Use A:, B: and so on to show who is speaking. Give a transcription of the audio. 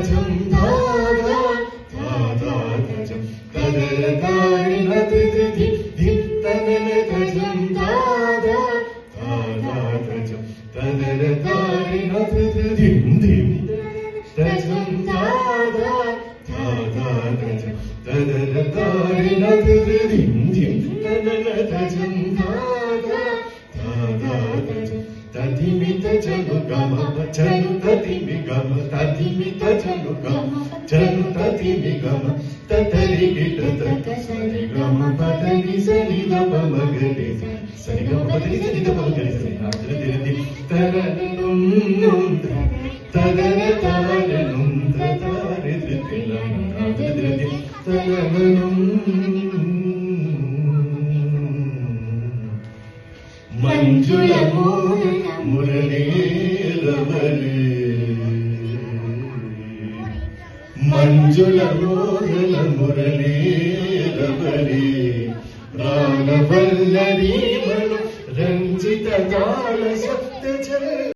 A: തജം ദാദ ദാദ തജം തദര താരിണ തിതി ധിം തനന തജം ദാദ ദാദ തജം തദര താരിണ തിതി ധിം ധിം തജം ദാദ ദാദ തജം തദര താരിണ തിതി ധിം ധിം തനന തജം ദാദ ദാദ തജം തദിമിത ജനു ഗമ ചനു തദിമി ഗമ തദിമിത ജനു ഗമ ചനു തദിമി ഗമ തതരി ഗിത തക സരി ഗമ പദനി സരി ഗമ മഗരി സരി ഗമ പദനി സരി ഗമ മഗരി സരി നാദര ദിരതി തരനും തദര തവരനും തദാരി ദിതിലം നാദര ദിരതി തരനും ಮಂಜುಳ ಮುರಳೀರವರೇ ಮಂಜುಳ ಮೋಹನ ಮುರಳೀರವರೇ ಪ್ರಾಣವಲ್ಲರಿ ಮನು ರಂಜಿತ ತಾಳ ಸಪ್ತ